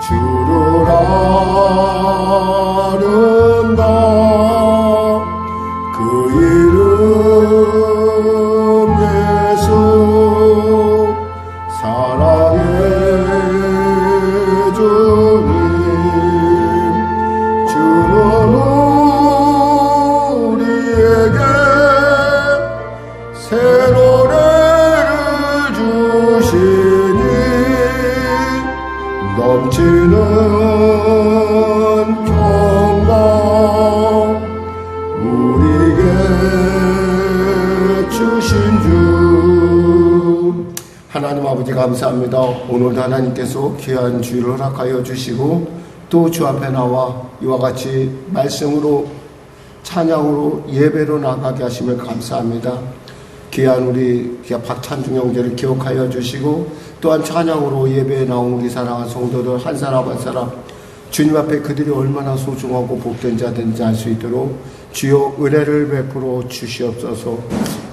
주를 아는가 그 이름 예수 사랑의 주님 주는 우리에게 새 노래를 주시니 넘치는 평강 우리에게 주신 주 하나님 아버지 감사합니다. 오늘도 하나님께서 귀한 주일을 허락하여 주시고 또 주 앞에 나와 이와 같이 말씀으로 찬양으로 예배로 나가게 하시면 감사합니다. 귀한 우리 박찬중 형제를 기억하여 주시고 또한 찬양으로 예배에 나온 우리 사랑하는 성도들 한 사람 한 사람 주님 앞에 그들이 얼마나 소중하고 복된 자든지 알 수 있도록 주여 은혜를 베풀어 주시옵소서.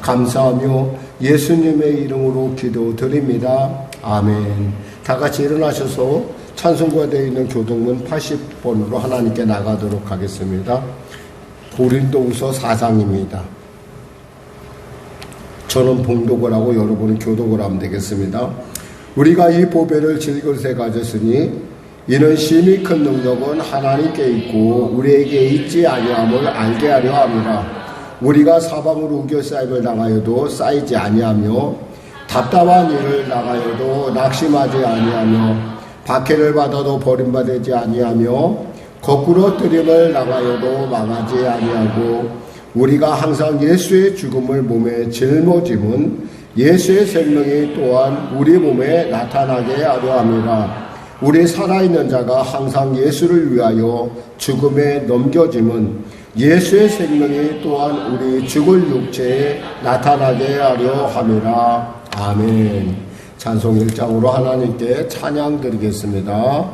감사하며 예수님의 이름으로 기도드립니다. 아멘. 다 같이 일어나셔서 찬송가 되어 있는 교동문 80번으로 하나님께 나가도록 하겠습니다. 고린도후서 4장입니다. 저는 봉독을 하고 여러분은 교독을 하면 되겠습니다. 우리가 이 보배를 질것에 가졌으니 이는 심히 큰 능력은 하나님께 있고 우리에게 있지 아니함을 알게 하려 함이라. 우리가 사방으로 우겨싸임을 당하여도 쌓이지 아니하며 답답한 일을 당하여도 낙심하지 아니하며 박해를 받아도 버림받지 아니하며 거꾸로 뜨림을 당하여도 망하지 아니하고 우리가 항상 예수의 죽음을 몸에 짊어짐은 예수의 생명이 또한 우리 몸에 나타나게 하려 함이라. 우리 살아있는 자가 항상 예수를 위하여 죽음에 넘겨짐은 예수의 생명이 또한 우리 죽을 육체에 나타나게 하려 함이라. 아멘. 찬송 1장으로 하나님께 찬양 드리겠습니다.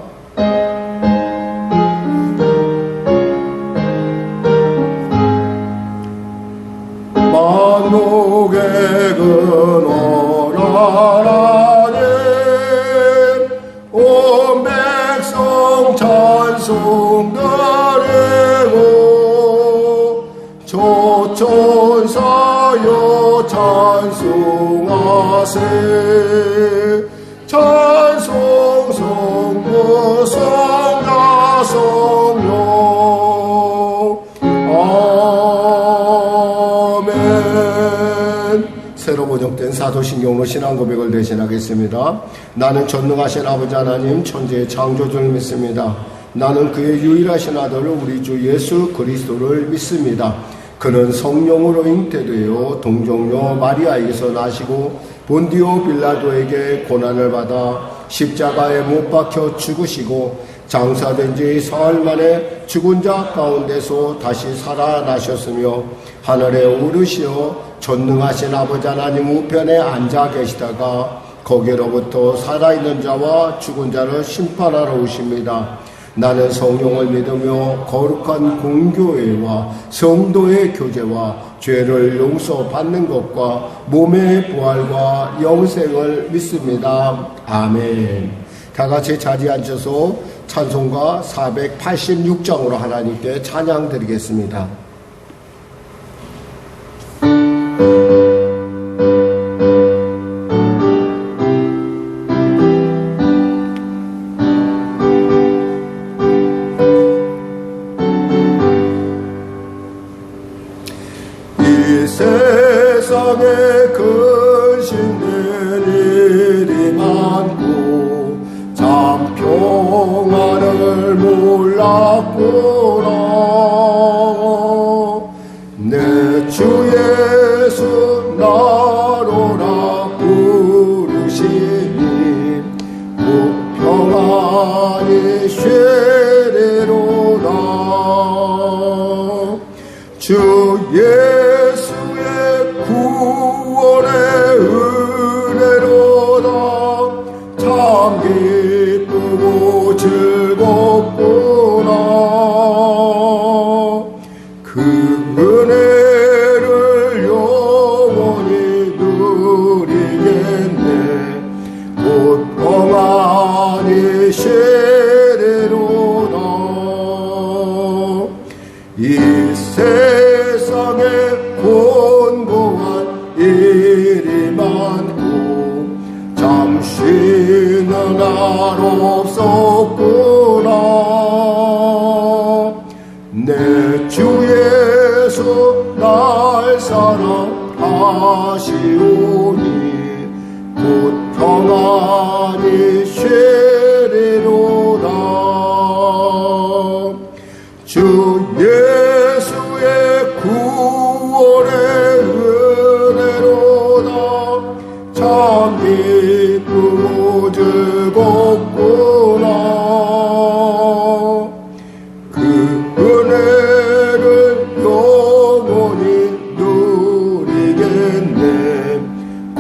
만국의 근원하나님 온 백성 찬송 드리고 조천사여 찬송하세 찬송 성부 성자 성령 아멘. 새로 번역된 사도신경으로 신앙고백을 대신하겠습니다. 나는 전능하신 아버지 하나님 천지의 창조주를 믿습니다. 나는 그의 유일하신 아들 우리 주 예수 그리스도를 믿습니다. 그는 성령으로 잉태되어 동정녀 마리아에게서 나시고 본디오 빌라도에게 고난을 받아 십자가에 못 박혀 죽으시고 장사된 지 사흘 만에 죽은 자 가운데서 다시 살아나셨으며 하늘에 오르시어 전능하신 아버지 하나님 우편에 앉아 계시다가 거기로부터 살아있는 자와 죽은 자를 심판하러 오십니다. 나는 성령을 믿으며 거룩한 공교회와 성도의 교제와 죄를 용서받는 것과 몸의 부활과 영생을 믿습니다. 아멘. 다 같이 자리에 앉아서 찬송가 486장으로 하나님께 찬양 드리겠습니다. 세상에 근심된 일이 많고 참 평안을 몰랐구나. 내 주 예수 나로라 부르시니 곧 평안이 쉐리로다. 주 예수의 구원의 은혜로다. 참 기쁘고 즐겁구나. 그 은혜를 영원히 누리겠네. 곧 평안히 쉐리로다. 날 없었구나. 내 주 예수 날 사랑하시오니 곧 평안히 쉬리로다. 주 예수의 구원의 은혜로다. 참 기쁘고 즐겁구나. 그 은혜를 영원히 누리겠네. 곧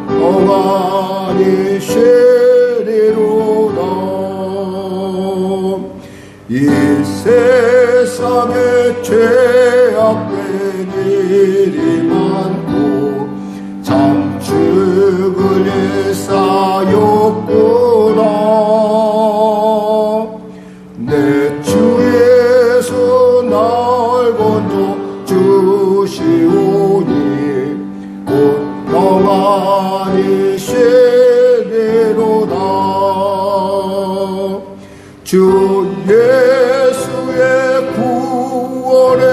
평안히 쉬리로다. 이 세상에 죄악된 일이 많고 참 죽을 일 쌓였구나. 내 주 예수 날 건져 주시오니 곧 평안히 쉬리로다. 주 예수의 구원의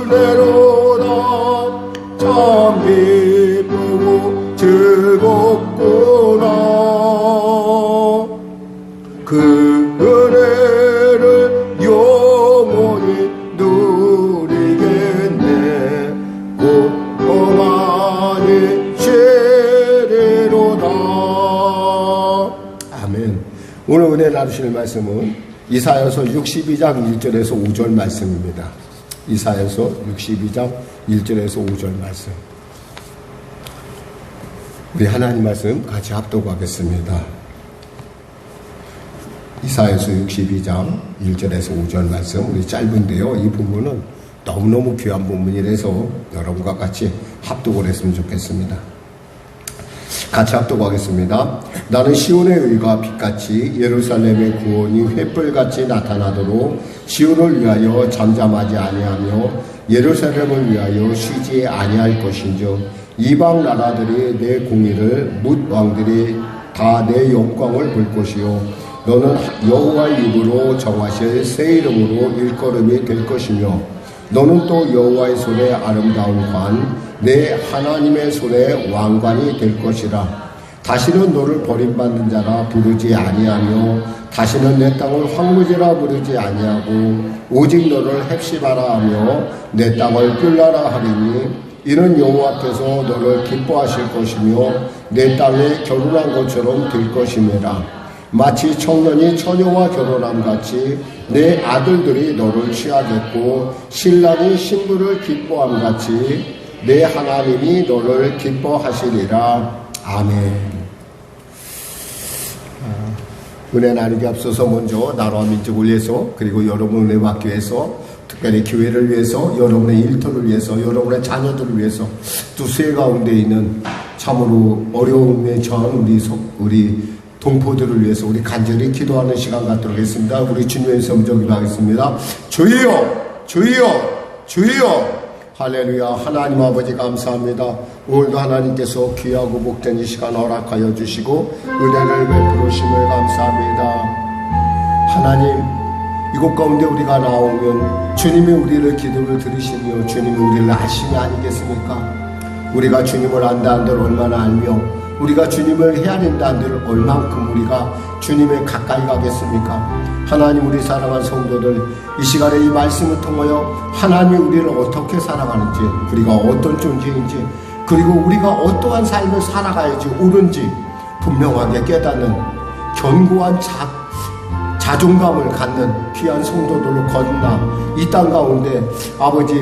은혜로다. 참 기쁘고 즐겁구나. 그 은혜를 영원히 누리겠네. 곧 평안히 쉬리로다. 아멘. 오늘 은혜 나누실 말씀은 이사야서 62장 1절에서 5절 말씀입니다. 이사야서 62장 1절에서 5절 말씀. 우리 하나님 말씀 같이 합독하겠습니다. 이사야서 62장 1절에서 5절 말씀. 우리 짧은데요, 이 부분은 너무너무 귀한 부분이라서 여러분과 같이 합독을 했으면 좋겠습니다. 같이 합독하겠습니다. 나는 시온의 의가 빛같이 예루살렘의 구원이 횃불같이 나타나도록 시온을 위하여 잠잠하지 아니하며 예루살렘을 위하여 쉬지 아니할 것인즉 이방 나라들이 내 공의를 뭇 왕들이 다 내 영광을 볼 것이요 너는 여호와의 입으로 정하실 새 이름으로 일컬음이 될 것이며 너는 또 여호와의 손에 아름다운 관 내 하나님의 손에 왕관이 될 것이라. 다시는 너를 버림받는 자라 부르지 아니하며 다시는 내 땅을 황무지라 부르지 아니하고 오직 너를 헵시바라 하며 내 땅을 꿀라라 하리니 이는 여호와 앞에서 너를 기뻐하실 것이며 내 땅에 결혼한 것처럼 될 것임이라. 마치 청년이 처녀와 결혼함 같이 내 아들들이 너를 취하겠고 신랑이 신부를 기뻐함 같이 내 하나님이 너를 기뻐하시리라. 아멘. 은혜 나누기 앞서서 먼저 나라와 민족을 위해서 그리고 여러분 은혜 받기 위해서 특별히 교회를 위해서 여러분의 일터를 위해서 여러분의 자녀들을 위해서 또 세계 가운데 있는 참으로 어려움에 처한 우리 동포들을 위해서 우리 간절히 기도하는 시간 갖도록 하겠습니다. 우리 주님의 성전 기도하겠습니다. 주여 주여 주여 할렐루야. 하나님 아버지 감사합니다. 오늘도 하나님께서 귀하고 복된 이 시간 허락하여 주시고 은혜를 베풀으심을 감사합니다. 하나님 이곳 가운데 우리가 나오면 주님이 우리를 기도를 들으시며 주님이 우리를 아심이 아니겠습니까? 우리가 주님을 안다 한들 얼마나 알며 우리가 주님을 헤아린다 한들 얼만큼 우리가 주님에 가까이 가겠습니까? 하나님 우리 사랑하는 성도들 이 시간에 이 말씀을 통하여 하나님이 우리를 어떻게 살아가는지 우리가 어떤 존재인지 그리고 우리가 어떠한 삶을 살아가야지 옳은지 분명하게 깨닫는 견고한 자존감을 갖는 귀한 성도들로 거듭나 이 땅 가운데 아버지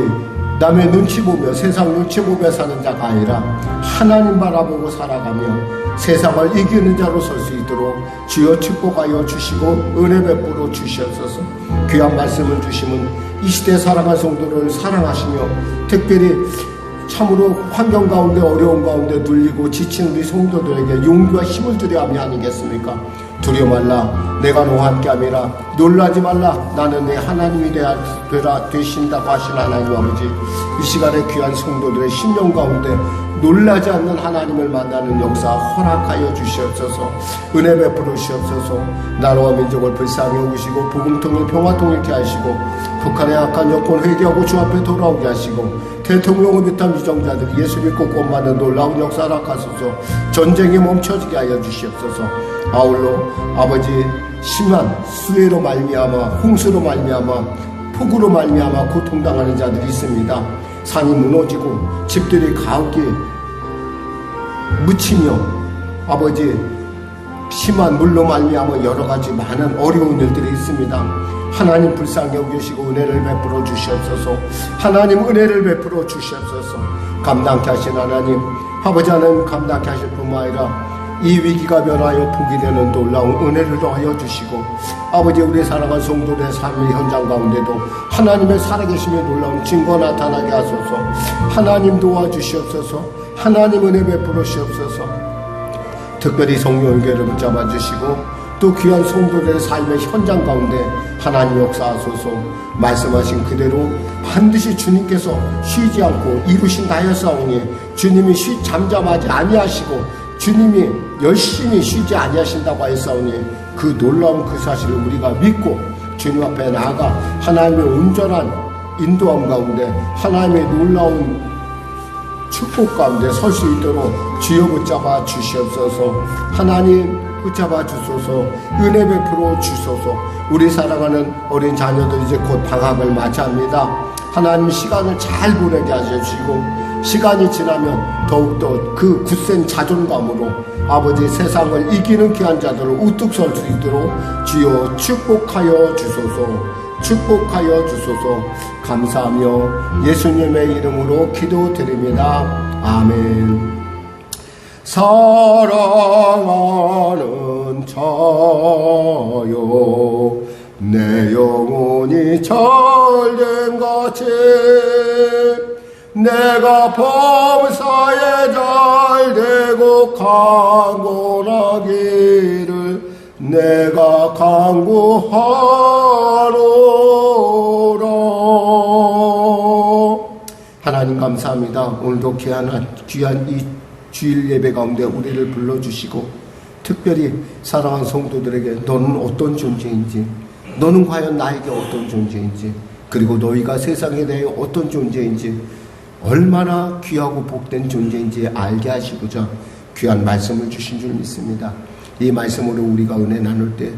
남의 눈치 보며 세상 눈치 보며 사는 자가 아니라 하나님 바라보고 살아가며 세상을 이기는 자로 설 수 있도록 주여 축복하여 주시고 은혜 베풀어 주시옵소서. 귀한 말씀을 주시면 이 시대 살아간 성도를 사랑하시며 특별히 참으로 환경 가운데 어려움 가운데 눌리고 지친 우리 성도들에게 용기와 힘을 드려야 함이 아니겠습니까? 두려워 말라 내가 너와 함께함이라 놀라지 말라 나는 내 하나님이 되신다고 하신 하나님 아버지 이 시간에 귀한 성도들의 심령 가운데 놀라지 않는 하나님을 만나는 역사 허락하여 주시옵소서. 은혜 베풀어 주시옵소서. 나라와 민족을 불쌍히 여기시고 복음통일 평화통일케 하시고 북한의 악한 여권 회개하고 주 앞에 돌아오게 하시고 대통령을 비롯한 위정자들이 예수 믿고 구원받는 놀라운 역사 허락하소서. 전쟁이 멈춰지게 하여 주시옵소서. 아울러 아버지 심한 수해로 말미암아 홍수로 말미암아 폭우로 말미암아 고통당하는 자들이 있습니다. 산이 무너지고 집들이 가옥에 묻히며 아버지 심한 물로 말미암아 여러가지 많은 어려운 일들이 있습니다. 하나님 불쌍히 여기시고 은혜를 베풀어 주시옵소서. 하나님 은혜를 베풀어 주시옵소서. 감당케 하신 하나님 아버지 하나님 감당케 하실 뿐만 아니라 이 위기가 변하여 복이 되는 놀라운 은혜를 더하여 주시고 아버지 우리 사랑하는 성도들의 삶의 현장 가운데도 하나님의 살아계심의 놀라운 증거 나타나게 하소서. 하나님 도와주시옵소서. 하나님 은혜 베풀어 주시옵소서. 특별히 성령교회를 붙잡아 주시고 또 귀한 성도들의 삶의 현장 가운데 하나님 역사하소서. 말씀하신 그대로 반드시 주님께서 쉬지 않고 이루신 나였사오니 주님이 잠잠하지 아니하시고 주님이 열심히 쉬지 아니하신다고 하였사오니 그 놀라운 그 사실을 우리가 믿고 주님 앞에 나아가 하나님의 온전한 인도함 가운데 하나님의 놀라운 축복 가운데 설 수 있도록 주여 붙잡아 주시옵소서. 하나님 붙잡아 주소서. 은혜 베풀어 주소서. 우리 사랑하는 어린 자녀들 이제 곧 방학을 맞이합니다. 하나님 시간을 잘 보내게 하셔주시고 시간이 지나면 더욱더 그 굳센 자존감으로 아버지 세상을 이기는 귀한 자들을 우뚝 설 수 있도록 주여 축복하여 주소서. 축복하여 주소서. 감사하며 예수님의 이름으로 기도드립니다. 아멘. 사랑하는 자여 내 영혼이 잘됨같이 내가 범사에 잘되고 강건하기를 내가 간구하노라. 하나님 감사합니다. 오늘도 귀한 이 주일 예배 가운데 우리를 불러주시고 특별히 사랑하는 성도들에게 너는 어떤 존재인지, 너는 과연 나에게 어떤 존재인지, 그리고 너희가 세상에 대해 어떤 존재인지, 얼마나 귀하고 복된 존재인지 알게 하시고자 귀한 말씀을 주신 줄 믿습니다. 이 말씀으로 우리가 은혜 나눌 때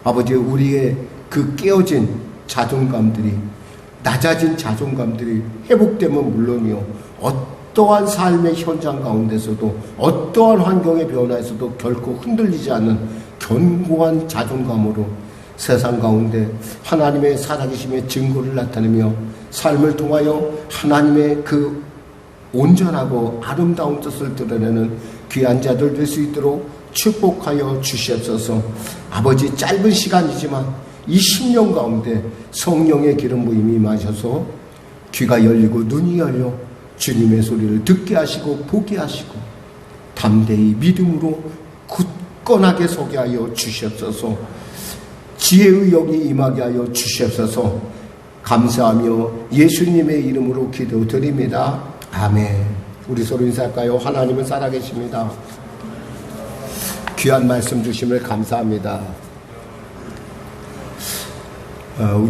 아버지 우리의 그 깨어진 자존감들이, 낮아진 자존감들이 회복되면 물론이요, 어떠한 삶의 현장 가운데서도 어떠한 환경의 변화에서도 결코 흔들리지 않는 견고한 자존감으로 세상 가운데 하나님의 살아계심의 증거를 나타내며 삶을 통하여 하나님의 그 온전하고 아름다운 뜻을 드러내는 귀한 자들 될 수 있도록 축복하여 주시옵소서. 아버지 짧은 시간이지만 이 10년 가운데 성령의 기름 부음이 임하셔서 귀가 열리고 눈이 열려 주님의 소리를 듣게 하시고 보게 하시고 담대히 믿음으로 굳건하게 서게 하여 주시옵소서. 지혜의 영이 임하게 하여 주시옵소서. 감사하며 예수님의 이름으로 기도드립니다. 아멘. 우리 서로 인사할까요? 하나님은 살아계십니다. 귀한 말씀 주심을 감사합니다.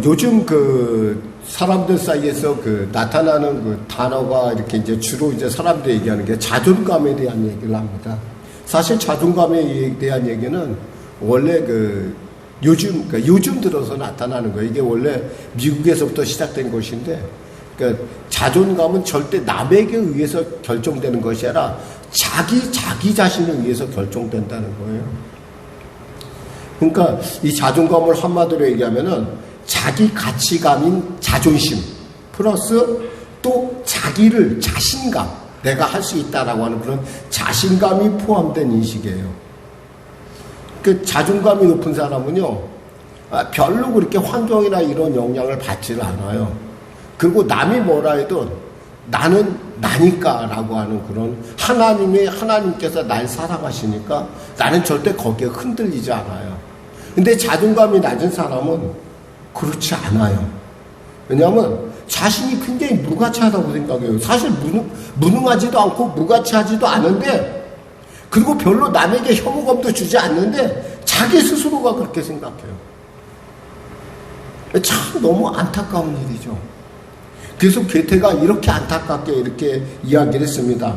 요즘 그 사람들 사이에서 그 나타나는 그 단어가 이렇게 이제 주로 이제 사람들 얘기하는 게 자존감에 대한 얘기를 합니다. 사실 자존감에 대한 얘기는 원래 그 요즘 들어서 나타나는 거예요. 이게 원래 미국에서부터 시작된 것인데, 그러니까 자존감은 절대 남에게 의해서 결정되는 것이 아니라 자기 자신에 의해서 결정된다는 거예요. 그러니까 이 자존감을 한마디로 얘기하면은 자기 가치감인 자존심 플러스 또 자신감, 내가 할 수 있다라고 하는 그런 자신감이 포함된 인식이에요. 그 자존감이 높은 사람은요, 별로 그렇게 환경이나 이런 영향을 받지를 않아요. 그리고 남이 뭐라 해도 나는 나니까라고 하는 그런 하나님께서 날 사랑하시니까 나는 절대 거기에 흔들리지 않아요. 근데 자존감이 낮은 사람은 그렇지 않아요. 왜냐하면 자신이 굉장히 무가치하다고 생각해요. 사실 무능하지도 않고 무가치하지도 않은데, 그리고 별로 남에게 혐오감도 주지 않는데 자기 스스로가 그렇게 생각해요. 참 너무 안타까운 일이죠. 그래서 괴테가 이렇게 안타깝게 이렇게 이야기를 했습니다.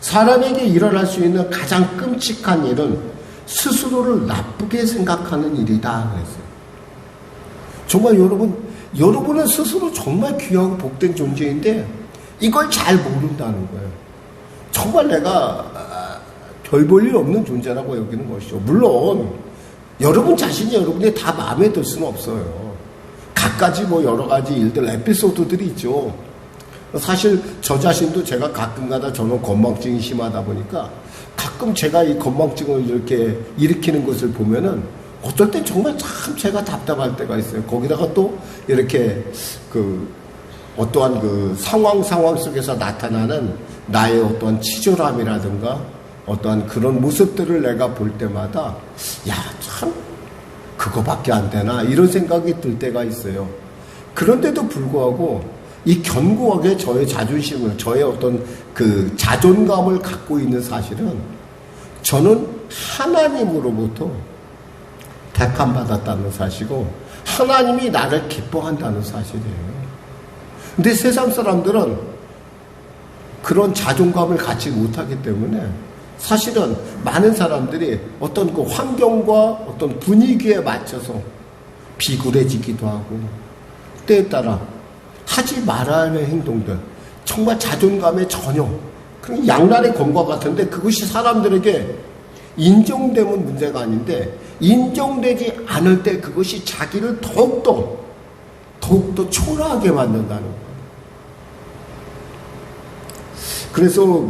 사람에게 일어날 수 있는 가장 끔찍한 일은 스스로를 나쁘게 생각하는 일이다 그랬어요. 정말 여러분은 스스로 정말 귀하고 복된 존재인데 이걸 잘 모른다는 거예요. 정말 내가 별 볼 일 없는 존재라고 여기는 것이죠. 물론 여러분 자신이 여러분이 다 마음에 들 수는 없어요. 갖가지 여러 가지 일들, 에피소드들이 있죠. 사실 저 자신도 제가 가끔가다 저는 건망증이 심하다 보니까 가끔 제가 이 건망증을 이렇게 일으키는 것을 보면은 어떨 땐 정말 참 제가 답답할 때가 있어요. 거기다가 또 이렇게 어떠한 상황 속에서 나타나는 나의 어떠한 치졸함이라든가 어떠한 그런 모습들을 내가 볼 때마다 참 그거밖에 안 되나 이런 생각이 들 때가 있어요. 그런데도 불구하고 이 견고하게 저의 자존심을, 저의 어떤 자존감을 갖고 있는 사실은 저는 하나님으로부터 대판받았다는 사실이고 하나님이 나를 기뻐한다는 사실이에요. 근데 세상 사람들은 그런 자존감을 갖지 못하기 때문에 사실은 많은 사람들이 어떤 환경과 어떤 분위기에 맞춰서 비굴해지기도 하고 때에 따라 하지 말아야 하는 행동들, 정말 자존감에 전혀 그런 양날의 검과 같은데 그것이 사람들에게 인정되면 문제가 아닌데 인정되지 않을 때 그것이 자기를 더욱더 초라하게 만든다는 거예요. 그래서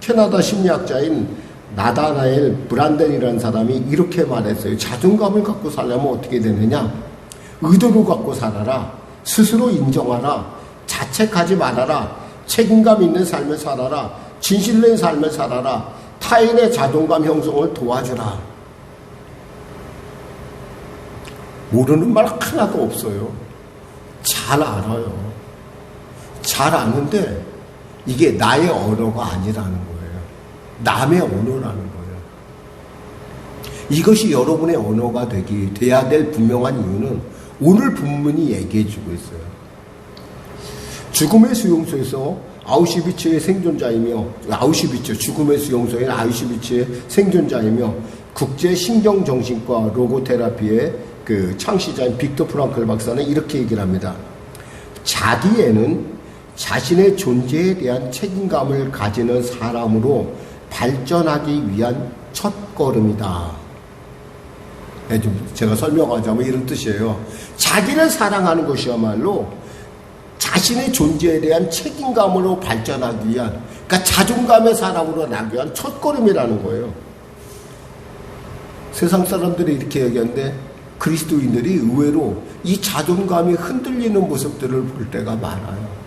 캐나다 심리학자인 나다나엘 브란덴이라는 사람이 이렇게 말했어요. 자존감을 갖고 살려면 어떻게 되느냐? 의도를 갖고 살아라. 스스로 인정하라. 자책하지 말아라. 책임감 있는 삶을 살아라. 진실된 삶을 살아라. 타인의 자존감 형성을 도와주라. 모르는 말 하나도 없어요. 잘 알아요. 잘 아는데 이게 나의 언어가 아니라는 거예요. 남의 언어라는 거예요. 이것이 여러분의 언어가 돼야 될 분명한 이유는 오늘 본문이 얘기해주고 있어요. 죽음의 수용소에서 아우슈비츠의 생존자이며 죽음의 수용소인 아우슈비츠의 생존자이며 국제신경정신과 로고테라피의 창시자인 빅터 프랑클 박사는 이렇게 얘기를 합니다. 자기애는 자신의 존재에 대한 책임감을 가지는 사람으로 발전하기 위한 첫걸음이다. 제가 설명하자면 이런 뜻이에요. 자기를 사랑하는 것이야말로 자신의 존재에 대한 책임감으로 발전하기 위한, 그러니까 자존감의 사람으로 나기 위한 첫걸음이라는 거예요. 세상 사람들이 이렇게 얘기하는데 그리스도인들이 의외로 이 자존감이 흔들리는 모습들을 볼 때가 많아요.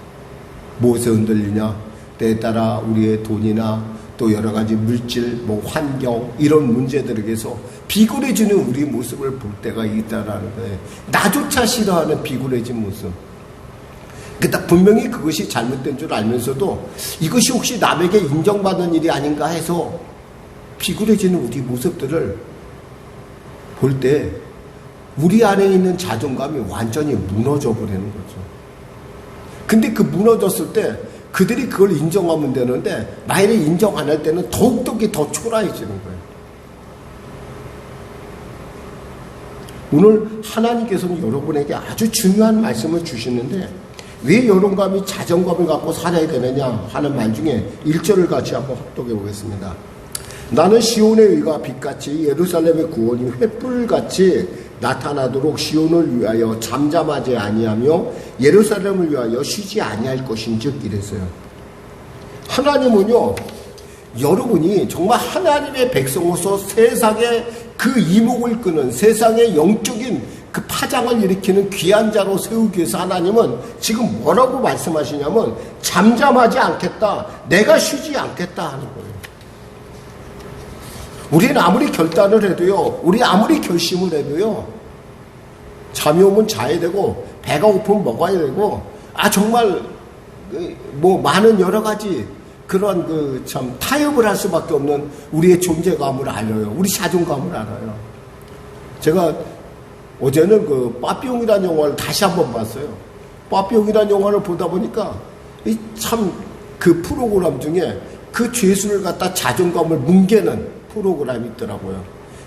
무엇에 흔들리냐? 때에 따라 우리의 돈이나 또 여러 가지 물질, 환경 이런 문제들에게서 비굴해지는 우리 모습을 볼 때가 있다라는 거예요. 나조차 싫어하는 비굴해진 모습. 그러니까 분명히 그것이 잘못된 줄 알면서도 이것이 혹시 남에게 인정받는 일이 아닌가 해서 비굴해지는 우리 모습들을 볼 때 우리 안에 있는 자존감이 완전히 무너져 버리는 거죠. 근데 무너졌을 때 그들이 그걸 인정하면 되는데 만약에 인정 안 할 때는 더욱더 더 초라해지는 거예요. 오늘 하나님께서는 여러분에게 아주 중요한 말씀을 주시는데 왜 여론감이 자존감을 갖고 살아야 되느냐 하는 말 중에 1절을 같이 한번 합독해 보겠습니다. 나는 시온의 의가 빛같이 예루살렘의 구원이 횃불같이 나타나도록 시온을 위하여 잠잠하지 아니하며 예루살렘을 위하여 쉬지 아니할 것인즉 이랬어요. 하나님은요, 여러분이 정말 하나님의 백성으로서 세상의 그 이목을 끄는 세상의 영적인 그 파장을 일으키는 귀한 자로 세우기 위해서 하나님은 지금 뭐라고 말씀하시냐면 잠잠하지 않겠다, 내가 쉬지 않겠다 하는 거예요. 우리는 아무리 결단을 해도요, 우리 아무리 결심을 해도요, 잠이 오면 자야 되고 배가 고프면 먹어야 되고 정말 뭐 많은 여러 가지 그런 참 타협을 할 수밖에 없는 우리의 존재감을 알아요. 우리 자존감을 알아요. 제가 어제는 빠삐용이라는 영화를 다시 한번 봤어요. 빠삐용이라는 영화를 보다 보니까 참 그 프로그램 중에 그 죄수를 갖다 자존감을 뭉개는 프로그램이 있더라고요.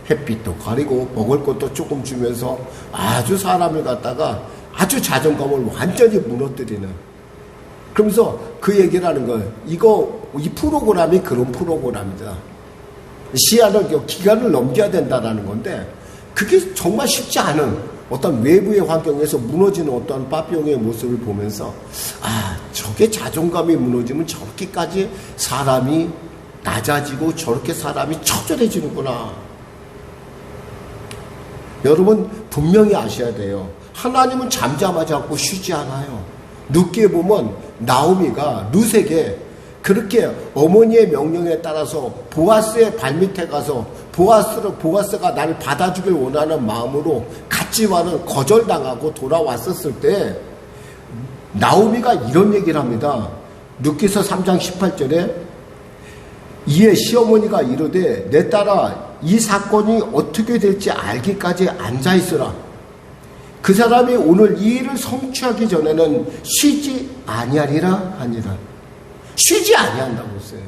햇빛도 가리고 먹을 것도 조금 주면서 아주 사람을 갖다가 아주 자존감을 완전히 무너뜨리는. 그러면서 그 얘기를 하는 거예요. 이 프로그램이 그런 프로그램이다. 시야를, 기간을 넘겨야 된다라는 건데, 그게 정말 쉽지 않은 어떤 외부의 환경에서 무너지는 어떤 빠삐용의 모습을 보면서, 저게 자존감이 무너지면 저렇게까지 사람이 낮아지고 저렇게 사람이 처절해지는구나. 여러분, 분명히 아셔야 돼요. 하나님은 잠잠하지 않고 쉬지 않아요. 룻기에 보면 나오미가 룻에게 그렇게 어머니의 명령에 따라서 보아스의 발밑에 가서 보아스가 나를 받아주길 원하는 마음으로 갔지만은 거절당하고 돌아왔었을 때 나오미가 이런 얘기를 합니다. 룻기서 3장 18절에 이에 시어머니가 이르되 내 딸아 이 사건이 어떻게 될지 알기까지 앉아있으라. 그 사람이 오늘 이 일을 성취하기 전에는 쉬지 아니하리라 하니라. 쉬지 아니한다고 했어요.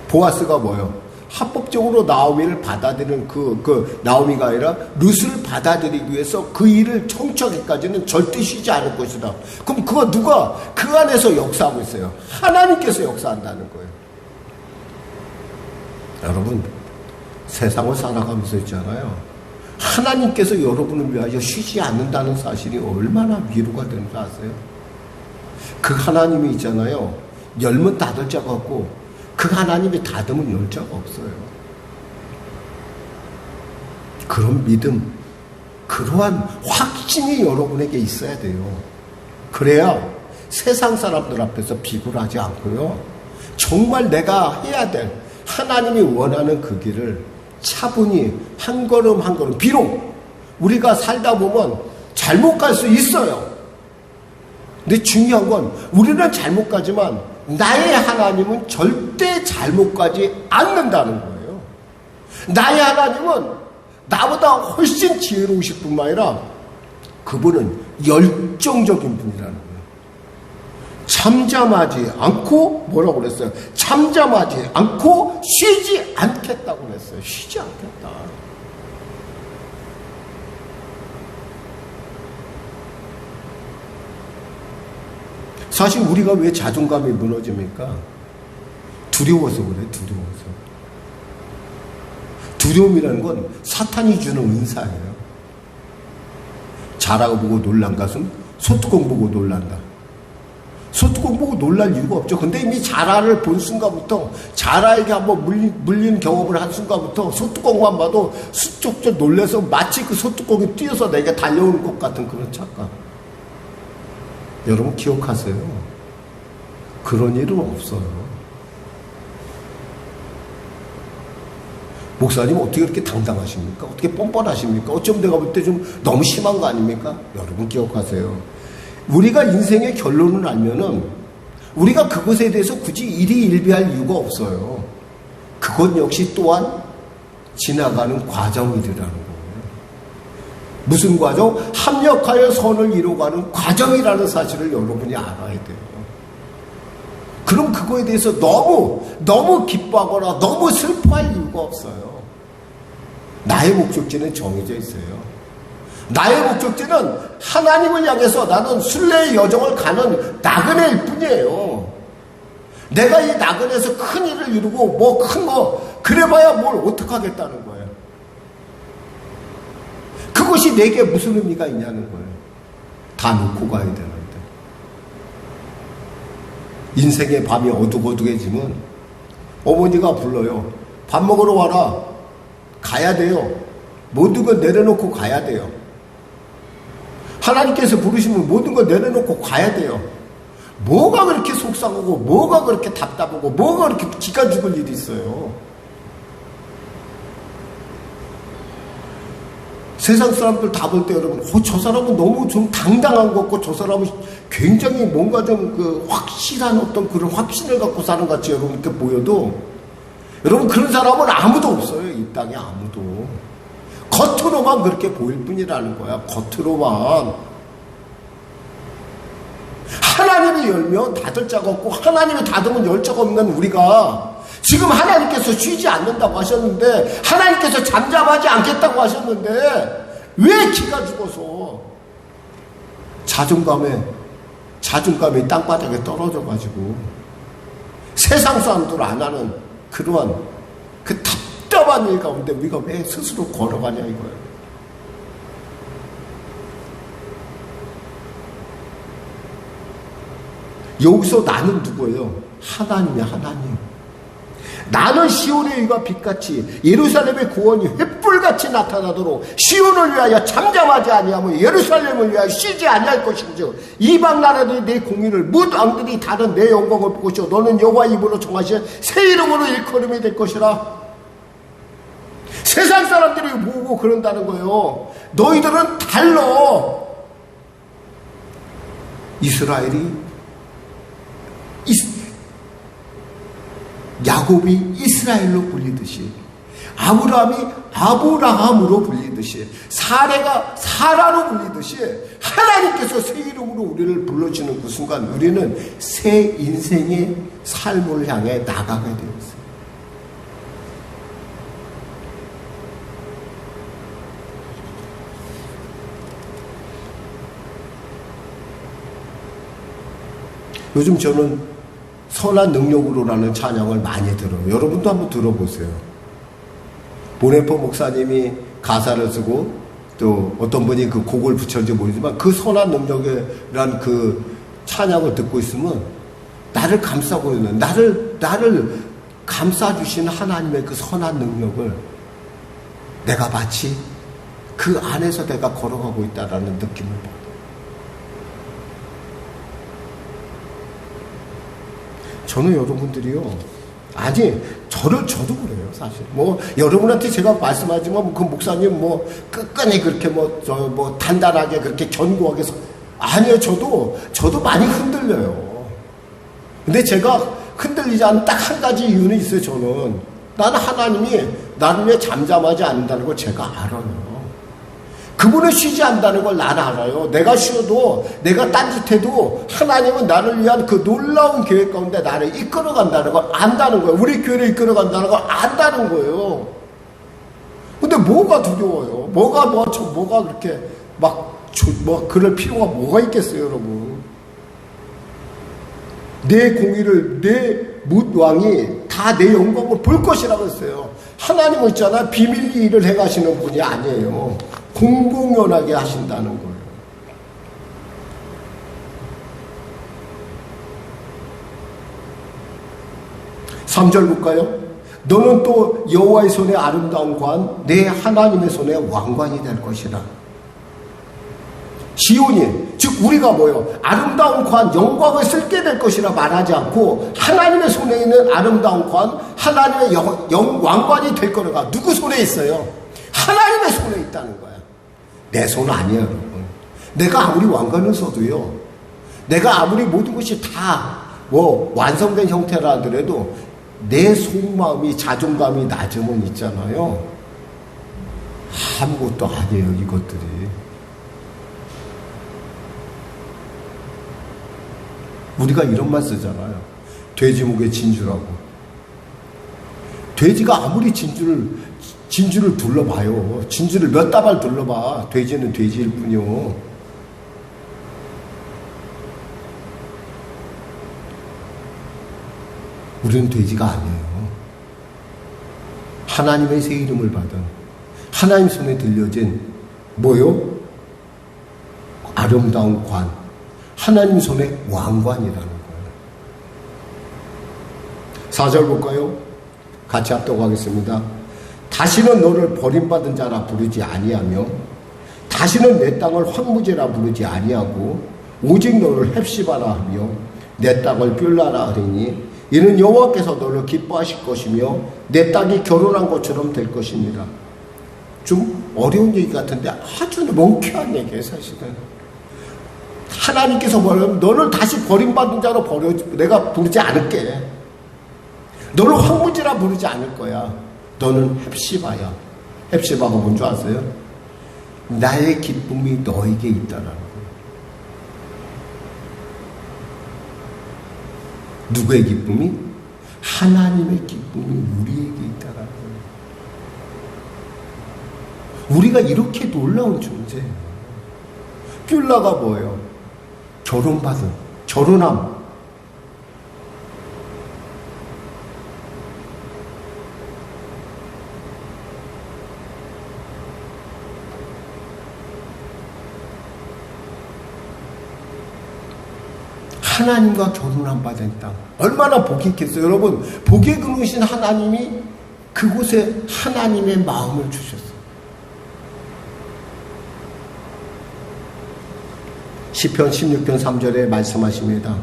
보아스가 뭐요? 합법적으로 나오미를 받아들이는 나오미가 아니라 룻을 받아들이기 위해서 그 일을 성취하기까지는 절대 쉬지 않을 것이다. 그럼 그거 누가 그 안에서 역사하고 있어요? 하나님께서 역사한다는 거예요. 여러분, 세상을 살아가면서 있잖아요. 하나님께서 여러분을 위하여 쉬지 않는다는 사실이 얼마나 위로가 되는지 아세요? 그 하나님이 있잖아요. 열면 닫을 자가 없고 그 하나님이 닫으면 열 자가 없어요. 그런 믿음, 그러한 확신이 여러분에게 있어야 돼요. 그래야 세상 사람들 앞에서 비굴하지 않고요. 정말 내가 해야 될 하나님이 원하는 그 길을 차분히 한 걸음 한 걸음, 비록 우리가 살다 보면 잘못 갈 수 있어요. 근데 중요한 건 우리는 잘못 가지만 나의 하나님은 절대 잘못 가지 않는다는 거예요. 나의 하나님은 나보다 훨씬 지혜로우실 뿐만 아니라 그분은 열정적인 분이라는 거예요. 잠잠하지 않고 뭐라고 그랬어요? 잠잠하지 않고 쉬지 않겠다고 그랬어요. 쉬지 않겠다. 사실 우리가 왜 자존감이 무너집니까? 두려워서 그래, 두려워서. 두려움이라는 건 사탄이 주는 은사예요. 잘하고 놀란 것은 소뚜껑 보고 놀란다. 소뚜껑 보고 놀랄 이유가 없죠. 근데 이미 자라를 본 순간부터, 자라에게 한번 물린 경험을 한 순간부터 소뚜껑만 봐도 수쪽쪽 놀래서 마치 그 소뚜껑이 뛰어서 내게 달려오는 것 같은 그런 착각. 여러분 기억하세요. 그런 일은 없어요. 목사님 어떻게 그렇게 당당하십니까? 어떻게 뻔뻔하십니까? 어쩜 내가 볼 때 좀 너무 심한 거 아닙니까? 여러분 기억하세요. 우리가 인생의 결론을 알면은 우리가 그것에 대해서 굳이 일희일비할 이유가 없어요. 그것 역시 또한 지나가는 과정이라는 거예요. 무슨 과정? 합력하여 선을 이루어가는 과정이라는 사실을 여러분이 알아야 돼요. 그럼 그거에 대해서 너무 기뻐하거나 너무 슬퍼할 이유가 없어요. 나의 목적지는 정해져 있어요. 나의 목적지는 하나님을 향해서 나는 순례의 여정을 가는 나그네일 뿐이에요. 내가 이 나그네에서 큰 일을 이루고 그래봐야 뭘 어떡하겠다는 거예요. 그것이 내게 무슨 의미가 있냐는 거예요. 다 놓고 가야 되는데. 인생의 밤이 어둑어둑해지면 어머니가 불러요. 밥 먹으러 와라. 가야 돼요. 모든 걸 내려놓고 가야 돼요. 하나님께서 부르시면 모든 걸 내려놓고 가야 돼요. 뭐가 그렇게 속상하고 뭐가 그렇게 답답하고 뭐가 그렇게 기가 죽을 일이 있어요. 세상 사람들 다 볼 때 여러분, 저 사람은 너무 좀 당당한 것 같고, 저 사람은 굉장히 뭔가 좀 그 확실한 어떤 그런 확신을 갖고 사는 것 같이 여러분 이렇게 보여도, 여러분 그런 사람은 아무도 없어요. 이 땅에 아무도. 겉으로만 그렇게 보일 뿐이라는 거야. 겉으로만. 하나님이 열면 닫을 자가 없고, 하나님이 닫으면 열 자가 없는 우리가 지금 하나님께서 쉬지 않는다고 하셨는데, 하나님께서 잠잠하지 않겠다고 하셨는데, 왜 기가 죽어서 자존감이 땅바닥에 떨어져가지고 세상 사람들 안 하는 그러한 그 답답한 일 가운데 우리가 왜 스스로 걸어가냐 이거예요. 여기서 나는 누구예요? 하나님이야, 하나님. 나는 시온의 의가 빛같이 예루살렘의 구원이 횃불같이 나타나도록 시온을 위하여 잠잠하지 아니하며 예루살렘을 위하여 쉬지 아니할 것인즉 이방 나라들이 내 공의를 뭇 왕들이 다른 내 영광을 볼 것이요 너는 여호와 입으로 정하신 새 이름으로 일컬음이 될 것이라. 세상 사람들이 보고 그런다는 거예요. 너희들은 달라. 야곱이 이스라엘로 불리듯이, 아브라함이 아브라함으로 불리듯이, 사레가 사라로 불리듯이 하나님께서 새 이름으로 우리를 불러주는 그 순간 우리는 새 인생의 삶을 향해 나가게 되었어요. 요즘 저는 선한 능력으로라는 찬양을 많이 들어요. 여러분도 한번 들어보세요. 보네포 목사님이 가사를 쓰고 또 어떤 분이 그 곡을 붙였는지 모르지만 그 선한 능력이란 그 찬양을 듣고 있으면 나를 감싸고 있는, 나를 감싸주시는 하나님의 그 선한 능력을 내가 마치 그 안에서 내가 걸어가고 있다라는 느낌을 받아요. 저는 여러분들이요, 아니 저도 그래요. 사실 여러분한테 제가 말씀하지만 그 목사님 끝까지 그렇게 단단하게 그렇게 견고하게 아니요. 저도 많이 흔들려요. 근데 제가 흔들리지 않는 딱 한 가지 이유는 있어요. 나는 하나님이 나를 위해 잠잠하지 않는다는 걸 제가 알아요. 그분은 쉬지 않는다는 걸 나는 알아요. 내가 쉬어도, 내가 딴짓해도 하나님은 나를 위한 그 놀라운 계획 가운데 나를 이끌어간다는 걸 안다는 거예요. 우리 교회를 이끌어간다는 걸 안다는 거예요. 근데 뭐가 두려워요? 뭐가 그렇게 그럴 필요가 뭐가 있겠어요, 여러분? 내 공의를, 내 뭇왕이 다 내 영광을 볼 것이라고 했어요. 하나님은 있잖아, 비밀 일을 해가시는 분이 아니에요. 공공연하게 하신다는 거예요. 3절 볼까요? 너는 또 여호와의 손에 아름다운 관, 내 하나님의 손에 왕관이 될 것이라. 시온이, 즉 우리가 아름다운 관, 영광을 쓸게 될 것이라 말하지 않고 하나님의 손에 있는 아름다운 관, 하나님의 왕관이 될 거라가 누구 손에 있어요? 하나님의 손에 있다는 거야. 내 손 아니에요, 여러분. 내가 아무리 왕관을 써도요, 내가 아무리 모든 것이 다 완성된 형태라 하더라도 내 속마음이, 자존감이 낮으면 있잖아요, 아무것도 아니에요, 이것들이. 우리가 이런 말 쓰잖아요. 돼지 목에 진주라고. 돼지가 아무리 진주를 둘러봐요. 진주를 몇 다발 둘러봐. 돼지는 돼지일 뿐이요. 우리는 돼지가 아니에요. 하나님의 새 이름을 받은, 하나님 손에 들려진 아름다운 관, 하나님 손에 왕관이라는 거예요. 4절 볼까요? 같이 합독 하겠습니다. 다시는 너를 버림받은 자라 부르지 아니하며 다시는 내 땅을 황무지라 부르지 아니하고 오직 너를 헵시바라 하며 내 땅을 뷸라라 하리니 이는 여호와께서 너를 기뻐하실 것이며 내 땅이 결혼한 것처럼 될 것입니다. 좀 어려운 얘기 같은데 아주 멍청한 얘기예요, 사실은. 하나님께서 뭐냐면 너를 다시 버림받은 자로 내가 부르지 않을게. 너를 황무지라 부르지 않을 거야. 너는 헵시바야. 헵시바가 뭔 줄 아세요? 나의 기쁨이 너에게 있다라는 거예요. 누구의 기쁨이? 하나님의 기쁨이 우리에게 있다라는 거예요. 우리가 이렇게 놀라운 존재예요. 뷸라가 뭐예요? 결혼함. 하나님과 결혼한 바 된 땅. 얼마나 복이 있겠어요. 여러분, 복에 그누신 하나님이 그곳에 하나님의 마음을 주셨어요. 시편 16편 3절에 말씀하십니다.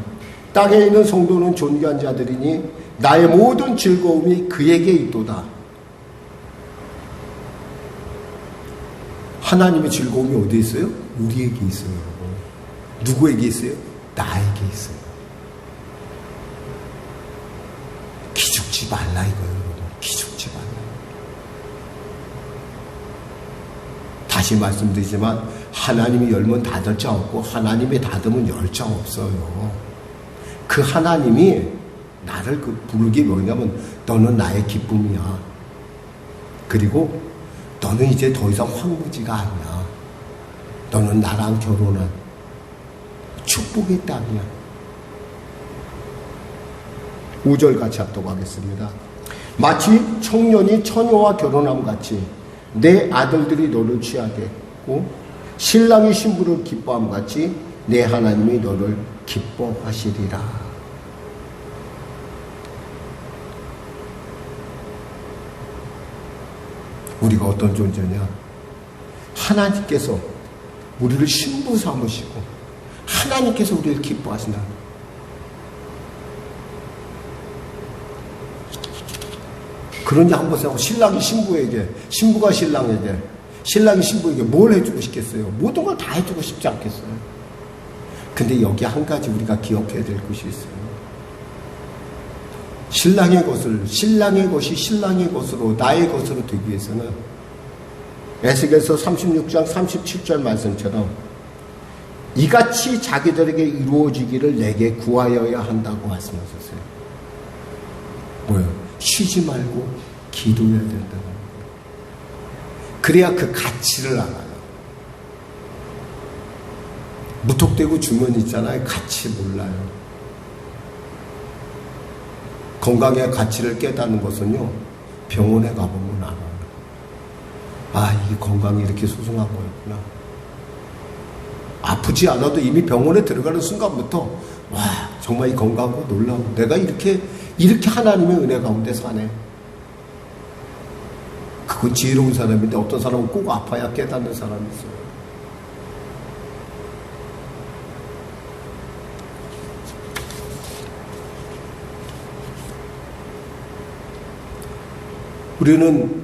땅에 있는 성도는 존귀한 자들이니 나의 모든 즐거움이 그에게 있도다. 하나님의 즐거움이 어디에 있어요? 우리에게 있어요. 누구에게 있어요? 나에게 있어요. 기죽지 말라 이거예요, 여러분. 기죽지 말라. 다시 말씀드리지만 하나님이 열면 닫을 자 없고 하나님의 닫으면 열 자 없어요. 그 하나님이 나를 부르기 뭐냐면 너는 나의 기쁨이야. 그리고 너는 이제 더 이상 황무지가 아니야. 너는 나랑 결혼한 축복의 땅이야. 5절 같이 합독 하겠습니다. 마치 청년이 처녀와 결혼함 같이 내 아들들이 너를 취하겠고 신랑이 신부를 기뻐함 같이 내 하나님이 너를 기뻐하시리라. 우리가 어떤 존재냐? 하나님께서 우리를 신부 삼으시고 하나님께서 우리를 기뻐하신다. 그러니 한번 생각하고 신랑이 신부에게, 신부가 신랑에게, 신랑이 신부에게 뭘 해주고 싶겠어요? 모든 걸 다 해주고 싶지 않겠어요? 근데 여기 한 가지 우리가 기억해야 될 것이 있어요. 신랑의 것이 신랑의 것으로 나의 것으로 되기 위해서는 에스겔서 36장 37절 말씀처럼 이같이 자기들에게 이루어지기를 내게 구하여야 한다고 말씀하셨어요. 뭐예요? 쉬지 말고 기도해야 된다는 거예요. 그래야 그 가치를 알아요. 무턱대고 주면 있잖아요. 가치 몰라요. 건강의 가치를 깨닫는 것은요, 병원에 가보면 알아요. 아, 이 건강이 이렇게 소중한 거였구나. 아프지 않아도 이미 병원에 들어가는 순간부터 와, 정말 이 건강하고 놀라워. 내가 이렇게 하나님의 은혜 가운데 사네. 그건 지혜로운 사람인데 어떤 사람은 꼭 아파야 깨닫는 사람이 있어요. 우리는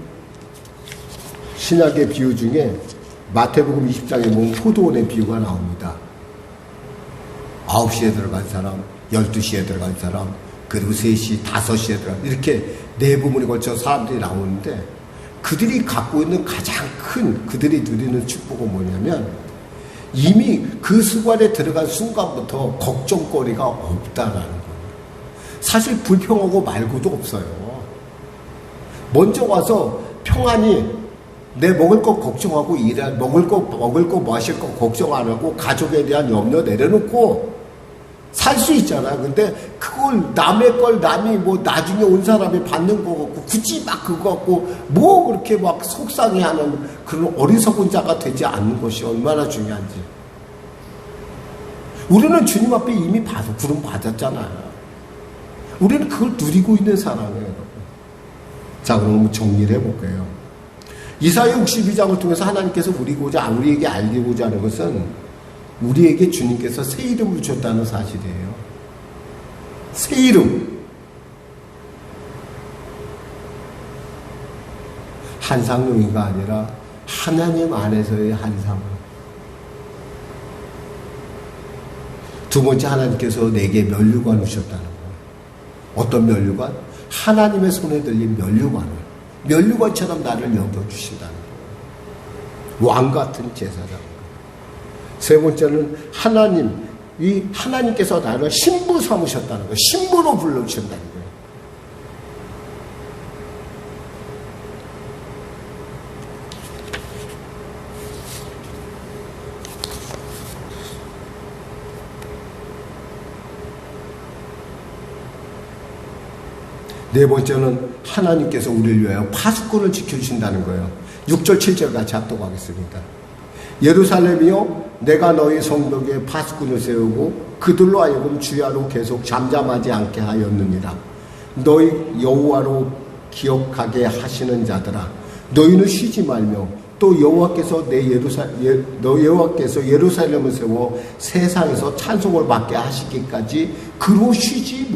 신약의 비유 중에 마태복음 20장에 보면 포도원의 비유가 나옵니다. 9시에 들어간 사람, 12시에 들어간 사람, 그리고 3시, 5시에 들어간 이렇게 네 부분에 걸쳐 사람들이 나오는데 그들이 갖고 있는 가장 큰 그들이 누리는 축복은 뭐냐면 이미 그 수관에 들어간 순간부터 걱정거리가 없다라는 거예요. 사실 불평하고 말고도 없어요. 먼저 와서 평안히 내 먹을 거 걱정하고 먹을 거 마실 거 걱정 안 하고 가족에 대한 염려 내려놓고 살 수 있잖아요. 근데 그걸 남의 걸 남이 뭐 나중에 온 사람이 받는 거 같고 굳이 막 그거 갖고 뭐 그렇게 막 속상해하는 그런 어리석은 자가 되지 않는 것이 얼마나 중요한지. 우리는 주님 앞에 이미 구름 받았잖아요. 우리는 그걸 누리고 있는 사람이에요. 자, 그럼 정리를 해볼게요. 이사야 62장을 통해서 하나님께서 우리에게 알리고자 하는 것은 우리에게 주님께서 새 이름을 주셨다는 사실이에요. 새 이름. 한상용이가 아니라 하나님 안에서의 한상을. 두 번째, 하나님께서 내게 면류관을 주셨다는 거예요. 어떤 면류관? 하나님의 손에 들린 면류관을, 면류관처럼 나를 여겨주신다는 거예요. 왕 같은 제사장. 세 번째는 하나님께서 나를 신부 삼으셨다는 거예요. 신부로 불러주신다는 거예요. 네 번째는 하나님께서 우리를 위하여 파수꾼을 지켜주신다는 거예요. 6절 7절 같이 합독하겠습니다. 예루살렘이여, 내가 너희 성벽에 파수꾼을 세우고 그들로 하여금 주야로 계속 잠잠하지 않게 하였느니라. 너희 여호와로 기억하게 하시는 자들아, 너희는 쉬지 말며 또 여호와께서 예루살렘을 세워 세상에서 찬송을 받게 하시기까지 그로 쉬지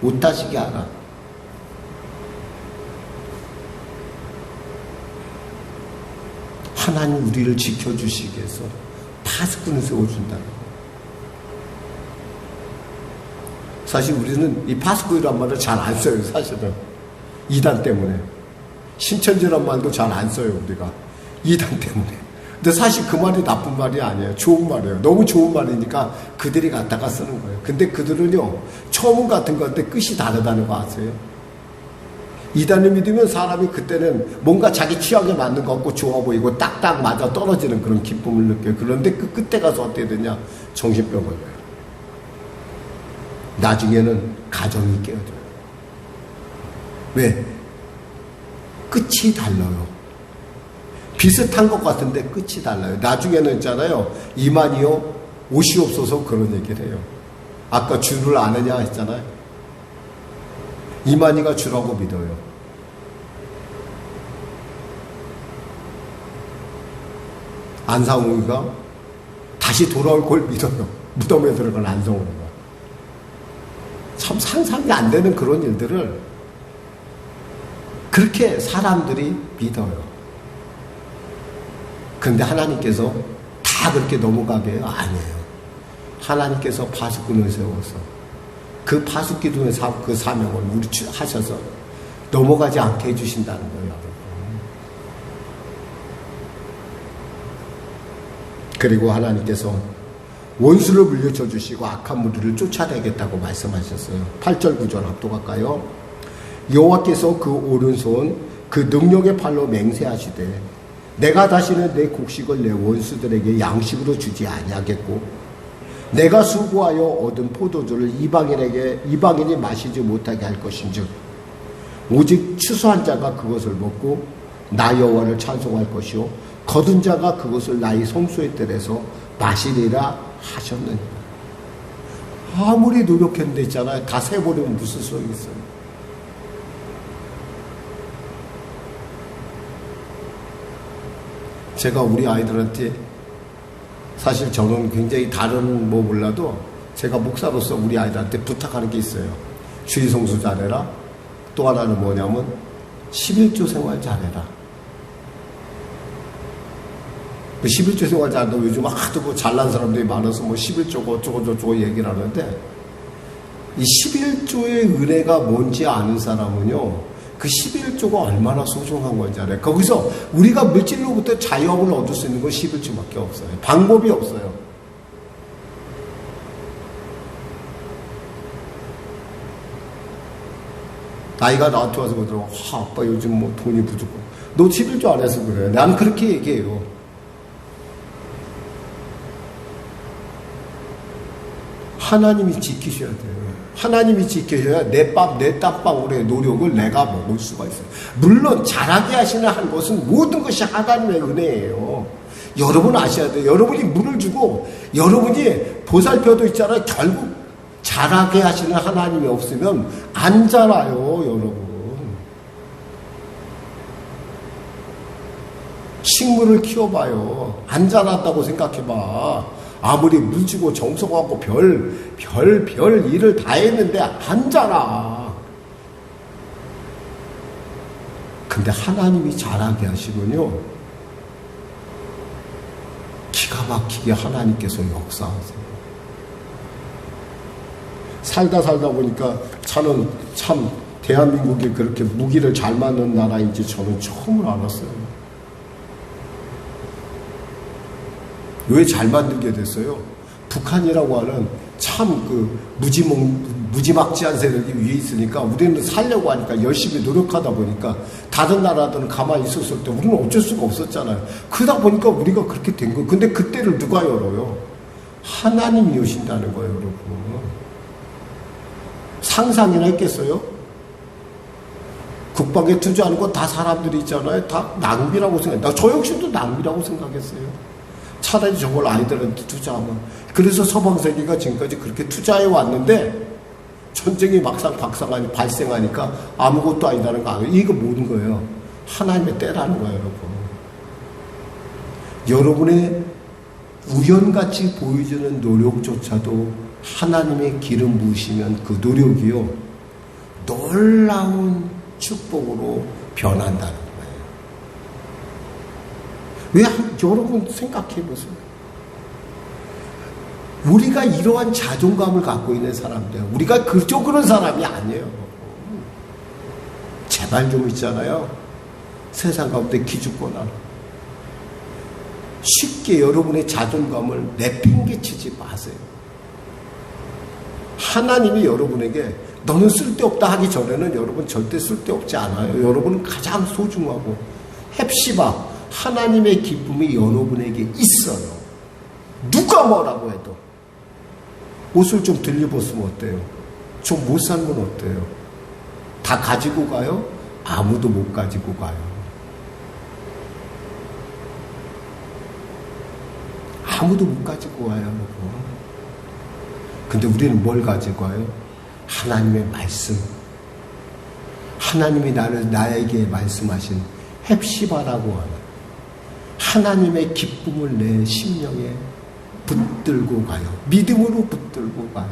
못하시게 하라. 하나님 우리를 지켜주시기 위해서 파수꾼을 세워준다는 거예요. 사실 우리는 이 파수꾼이란 말을 잘 안 써요. 사실은 이단 때문에. 신천지란 말도 잘 안 써요. 우리가 이단 때문에. 근데 사실 그 말이 나쁜 말이 아니에요. 좋은 말이에요. 너무 좋은 말이니까 그들이 갖다가 쓰는 거예요. 근데 그들은요, 처음 같은 건데 끝이 다르다는 거 아세요? 이단을 믿으면 사람이 그때는 뭔가 자기 취향에 맞는 것 같고 좋아 보이고 딱딱 맞아 떨어지는 그런 기쁨을 느껴요. 그런데 그 끝에 가서 어떻게 되냐? 정신병 걸려요. 나중에는 가정이 깨어져요. 왜? 끝이 달라요. 비슷한 것 같은데 끝이 달라요. 나중에는 있잖아요. 이만희요, 옷이 없어서 그런 얘기를 해요. 아까 주를 아느냐 했잖아요. 이만희가 주라고 믿어요. 안상우가 다시 돌아올 걸 믿어요. 무덤에 들어간 안상우가. 참 상상이 안 되는 그런 일들을 그렇게 사람들이 믿어요. 근데 하나님께서 다 그렇게 넘어가게 해요? 아니에요. 하나님께서 파수꾼을 세워서 그 파수꾼의 그 사명을 우리 하셔서 넘어가지 않게 해주신다는 거예요. 그리고 하나님께서 원수를 물리쳐 주시고 악한 무리를 쫓아내겠다고 말씀하셨어요. 8절 9절 합독할까요? 여호와께서 그 오른손 그 능력의 팔로 맹세하시되 내가 다시는 내 곡식을 내 원수들에게 양식으로 주지 아니하겠고 내가 수고하여 얻은 포도주를 이방인이 마시지 못하게 할 것인즉 오직 추수한 자가 그것을 먹고 나 여호와를 찬송할 것이요 거둔 자가 그것을 나의 성소의 뜰에서 마시리라 하셨느니라. 아무리 노력했는데 있잖아요. 다 세버리면 무슨 소용이 있어요. 제가 우리 아이들한테 사실 저는 굉장히 다른 뭐 몰라도 제가 목사로서 우리 아이들한테 부탁하는 게 있어요. 주의 성수 잘해라. 또 하나는 뭐냐면 11조 생활 잘해라. 그 11조 생활 잘한다고 요즘 하도 뭐 잘난 사람들이 많아서 뭐 11조고 어쩌고 얘기를 하는데 이 11조의 은혜가 뭔지 아는 사람은요. 그 11조가 얼마나 소중한 건지 알아요. 거기서 우리가 물질로부터 자유함을 얻을 수 있는 건 11조밖에 없어요. 방법이 없어요. 아이가 나한테 와서 그러더라고. 아빠 요즘 뭐 돈이 부족해. 너 11조 안 해서 그래. 나는 그렇게 얘기해요. 하나님이 지키셔야 돼요. 하나님이 지켜줘야 내 땀방울의 노력을 내가 먹을 수가 있어요. 물론 잘하게 하시는 한 것은 모든 것이 하나님의 은혜예요. 여러분 아셔야 돼요. 여러분이 물을 주고 여러분이 보살펴도 있잖아요. 결국 잘하게 하시는 하나님이 없으면 안 자라요. 여러분. 식물을 키워봐요. 안 자랐다고 생각해봐. 아무리 물 주고 정성하고 별 일을 다 했는데 안 자라. 근데 하나님이 자라게 하시면요. 기가 막히게 하나님께서 역사하세요. 살다 보니까 저는 참 대한민국이 그렇게 무기를 잘 맞는 나라인지 저는 처음 알았어요. 왜 잘 만들게 됐어요? 북한이라고 하는 참 그 무지막지한 세력이 위에 있으니까 우리는 살려고 하니까 열심히 노력하다 보니까 다른 나라들은 가만히 있었을 때 우리는 어쩔 수가 없었잖아요. 그러다 보니까 우리가 그렇게 된 거예요. 근데 그때를 누가 열어요? 하나님이 여신다는 거예요, 여러분. 상상이나 했겠어요? 국방에 투자하는 거 다 사람들이 있잖아요. 다 낭비라고 생각해요. 저 역시도 낭비라고 생각했어요. 차라리 저걸 아이들한테 투자하면. 그래서 서방세계가 지금까지 그렇게 투자해 왔는데 전쟁이 막상 발생하니까 아무것도 아니다는 거 아니에요. 이거 모든 거예요. 하나님의 때라는 거예요, 여러분. 여러분의 우연같이 보여주는 노력조차도 하나님의 기름 부으시면 그 노력이요 놀라운 축복으로 변한다는 거예요. 왜 여러분 생각해 보세요. 우리가 이러한 자존감을 갖고 있는 사람들, 우리가 그런 사람이 아니에요. 제발 좀 있잖아요. 세상 가운데 기죽거나 쉽게 여러분의 자존감을 내팽개치지 마세요. 하나님이 여러분에게 너는 쓸데없다 하기 전에는 여러분 절대 쓸데없지 않아요. 여러분은 가장 소중하고 헵시바 하나님의 기쁨이 여러분에게 있어요. 누가 뭐라고 해도. 옷을 좀 들려봤으면 어때요? 좀 못 살면 어때요? 다 가지고 가요? 아무도 못 가지고 가요. 아무도 못 가지고 와요, 여러분. 근데 우리는 뭘 가지고 와요? 하나님의 말씀. 하나님이 나에게 말씀하신 헵시바라고 하는 하나님의 기쁨을 내 심령에 붙들고 가요. 믿음으로 붙들고 가요.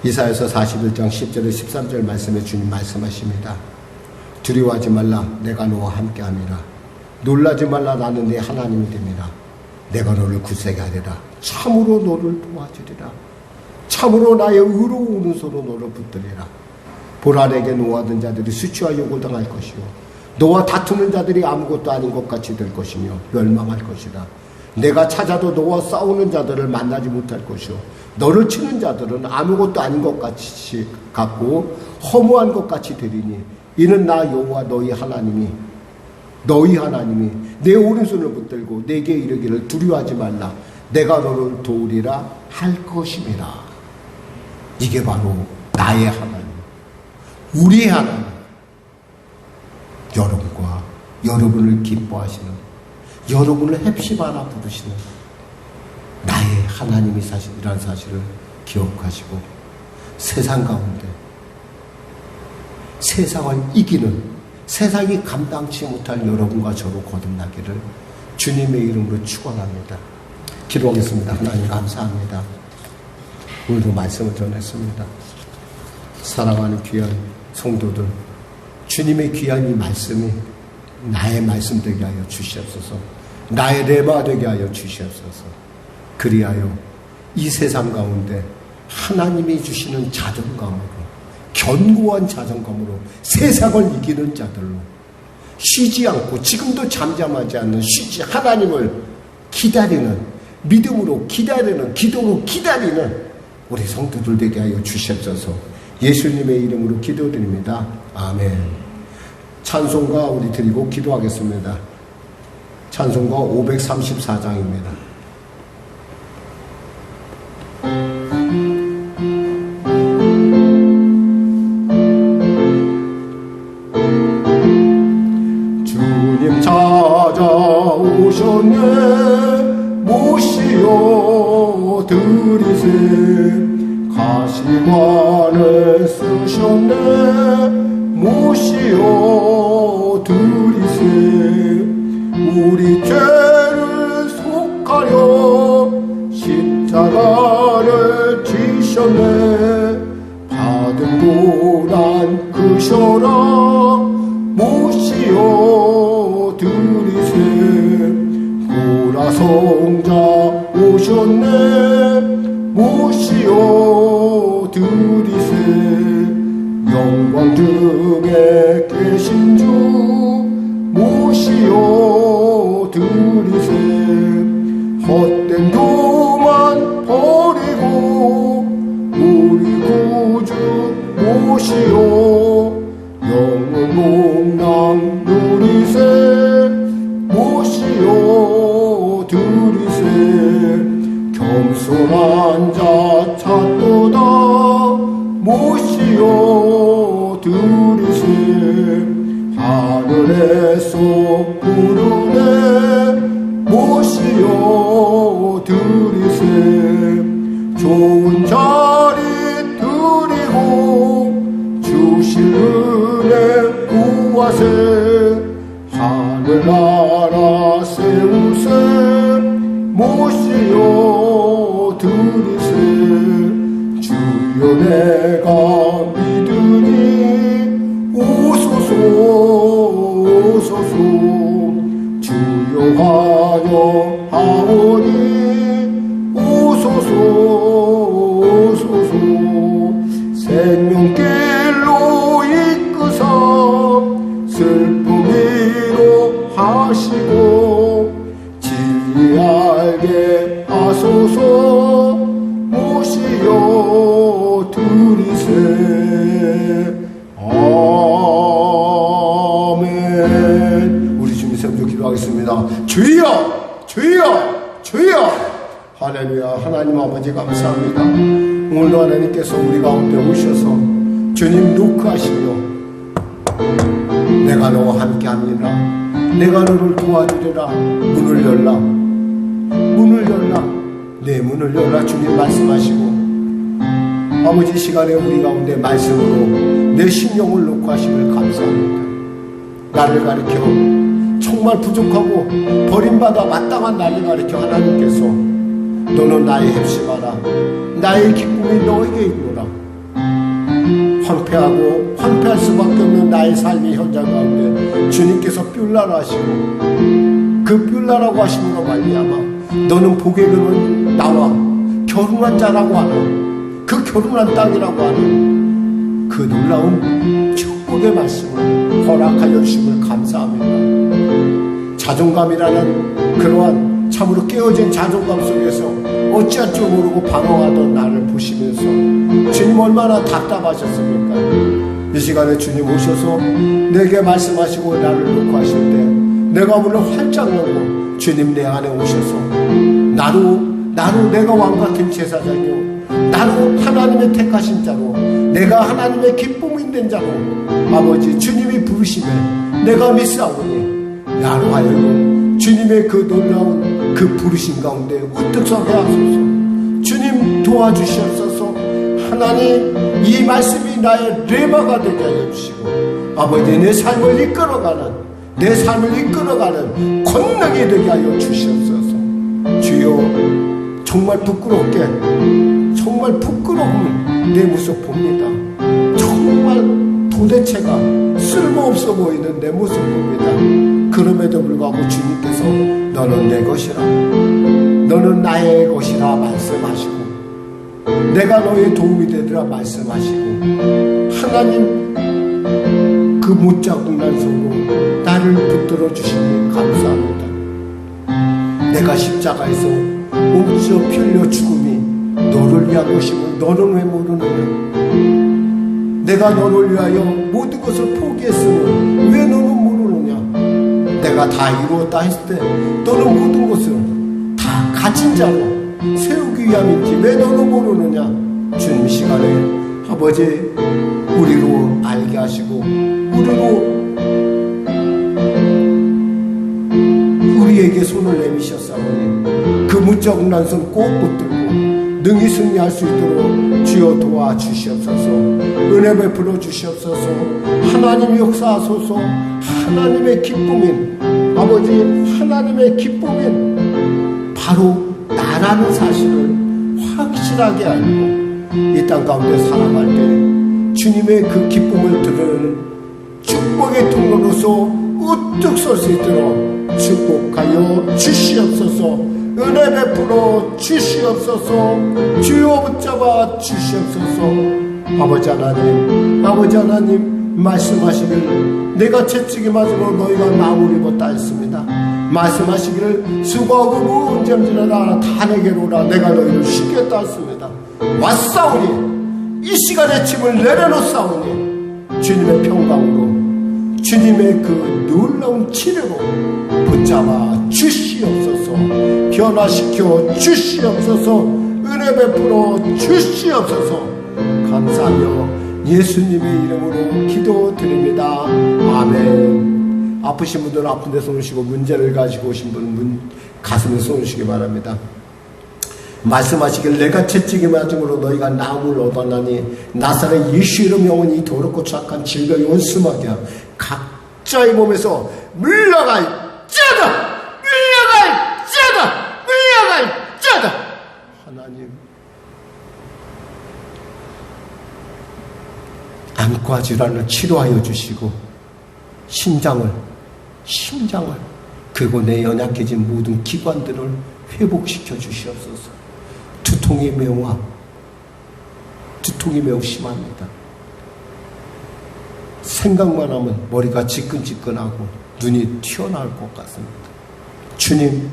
이사야서 41장 10절에 13절 말씀에 주님 말씀하십니다. 두려워하지 말라. 내가 너와 함께함이라. 놀라지 말라. 나는 네 하나님이 됨이라. 내가 너를 굳세게 하리라. 참으로 너를 도와주리라. 참으로 나의 의로운 오른손으로 너를 붙들리라. 보라 내게 노하던 자들이 수치와 욕을 당할 것이요 너와 다투는 자들이 아무것도 아닌 것 같이 될 것이며 멸망할 것이다. 내가 찾아도 너와 싸우는 자들을 만나지 못할 것이요 너를 치는 자들은 아무것도 아닌 것 같이 같고 허무한 것 같이 되리니 이는 나 여호와 너희 하나님이 내 오른손을 붙들고 내게 이르기를 두려워하지 말라. 내가 너를 도우리라 할 것임이라. 이게 바로 나의 하나님, 우리의 하나님, 여러분과 여러분을 기뻐하시는, 여러분을 헵시바라 부르시는 나의 하나님이 이라는 사실을 기억하시고 세상 가운데 세상을 이기는, 세상이 감당치 못할 여러분과 저로 거듭나기를 주님의 이름으로 축원합니다. 기도하겠습니다. 하나님 감사합니다. 오늘도 말씀을 전했습니다. 사랑하는 귀한 성도들, 주님의 귀한 이 말씀이 나의 말씀 되게 하여 주시옵소서. 나의 레마 되게 하여 주시옵소서. 그리하여 이 세상 가운데 하나님이 주시는 자존감으로, 견고한 자존감으로 세상을 이기는 자들로, 쉬지 않고 지금도 잠잠하지 않는 하나님을 기다리는, 믿음으로 기다리는, 기도로 기다리는 우리 성도들 되게 하여 주시옵소서. 예수님의 이름으로 기도드립니다. 아멘. 찬송가 우리 드리고 기도하겠습니다. 찬송가 534장입니다. 주님 찾아오셨네. 모시어 드리세. 가시관을 쓰셨네. 모시어 드리세. 우리 죄를 속하여 십자가를 지셨네. 받은 고난 크셔라. 모시어 드리세. 보라 성자 오셨네. 모시어 드리세. 영광 중에 계신 주 모시어 드리세. 헛된 교만 버리고 우리 구주 모시어 영원 복락 누리세. 모시어 드리세. 겸손한 자 찾도다. 모시어 드리세. 하늘에서 부르네. 모시어 드리세. 좋은 자리 드리고 주실 은혜 구하세. 하늘나라 세우세. 모시어 드리세. 주여 내가 믿으니 오소서 오소서. 주여 환영하오니 오소서 오소서. 생명길로 이끄사 슬픔이로 하시고 진리 알게 하소서. 모시어 드리세. 아멘. 우리 주님 이름으로 기도하겠습니다. 주여 주여 주여. 할렐루야. 하나님 아버지 감사합니다. 오늘도 하나님께서 우리 가운데 오셔서 주님 노크하시며 내가 너와 함께합니다. 내가 너를 도와주리라. 문을 열라. 문을 열라. 내 문을 열라. 주님 말씀하시고 아버지 시간에 우리 가운데 말씀으로 내 심령을 놓고 하심을 감사합니다. 나를 가리켜 정말 부족하고 버림받아 마땅한 나를 가리켜 하나님께서 너는 나의 heb시마라. 나의 기쁨이 너에게 있노라. 황폐하고 황폐할 수밖에 없는 나의 삶의 현장 가운데 주님께서 뷸라라 하시고 그 뷸라라고 하심으로 말미암아 너는 복의 근원 나와 결혼한 자라고 하는 그 결혼한 땅이라고 하는 그 놀라운 축복의 말씀을 허락하여 주심을 감사합니다. 자존감이라는 그러한 참으로 깨어진 자존감 속에서 어찌할 줄 모르고 방황하던 나를 보시면서 주님 얼마나 답답하셨습니까? 이 시간에 주님 오셔서 내게 말씀하시고 나를 놓고 하실 때 내가 문을 활짝 열고 주님 내 안에 오셔서 나로 내가 왕같은 제사장이요 나로 하나님의 택하신 자로 내가 하나님의 기쁨 있는 자로 아버지 주님이 부르심에 내가 믿사오니 나로 하여금 주님의 그 놀라운 그 부르심 가운데 우뚝 서게 하소서. 주님 도와주시옵소서. 하나님 이 말씀이 나의 레마가 되게 하여 주시고 아버지 내 삶을 이끌어가는 권능이 되게 하여 주시옵소서. 주여 정말 부끄러운 내 모습 봅니다. 정말 도대체가 쓸모없어 보이는 내 모습 봅니다. 그럼에도 불구하고 주님께서 너는 내 것이라 너는 나의 것이라 말씀하시고 내가 너의 도움이 되리라 말씀하시고 하나님 그 못자국난 손으로 나를 붙들어 주시니 감사합니다. 내가 십자가에서 옥지어 피 흘려 죽음이 너를 위한 것이고 너는 왜 모르느냐. 내가 너를 위하여 모든 것을 포기했으면 왜 너는 모르느냐. 내가 다 이루었다 했을 때 너는 모든 것을 다 가진 자로 세우기 위함인지 왜 너는 모르느냐. 주님 시간에 아버지 우리로 알게 하시고 우리에게 손을 내미셨사오니 그 무적난 손 꼭 붙들고 능히 승리할 수 있도록 주여 도와주시옵소서. 은혜 베풀어 주시옵소서. 하나님 역사하소서. 하나님의 기쁨인 아버지 하나님의 기쁨인 바로 나라는 사실을 확실하게 알고 이 땅 가운데 살아갈 때 주님의 그 기쁨을 들은 축복의 통로로 서서 우뚝 설 수 있도록 축복하여 주시옵소서. 은혜 베풀어 주시옵소서. 주여 붙잡아 주시옵소서. 아버지 하나님 말씀하시길 내가 채찍이 맞으므로 너희가 나무를 입었다 했습니다. 말씀하시기를 수고하고 무거운 짐지라다 다 내게로 오라 내가 너희를 쉬겠다 했습니다. 왔사오니 이 시간에 짐을 내려놓사오니 주님의 평강으로 주님의 그 놀라운 치료로 붙잡아 주시옵소서. 변화시켜 주시옵소서. 은혜 베풀어 주시옵소서. 감사하며 예수님의 이름으로 기도드립니다. 아멘. 아프신 분들은 아픈 데 손을 쉬고 문제를 가지고 오신 분은 가슴에 손을 쉬기 바랍니다. 말씀하시길 내가 채찍이 맞음으로 너희가 나음을 얻었나니 나사렛 예수 이름 영원히 더럽고 착한 질병이 원수마귀 각자의 몸에서 물러갈지어다. 하나님 안과 질환을 치료하여 주시고 심장을 그리고 내 연약해진 모든 기관들을 회복시켜 주시옵소서. 두통이 매우 심합니다. 생각만 하면 머리가 지끈지끈하고 눈이 튀어나올 것 같습니다. 주님,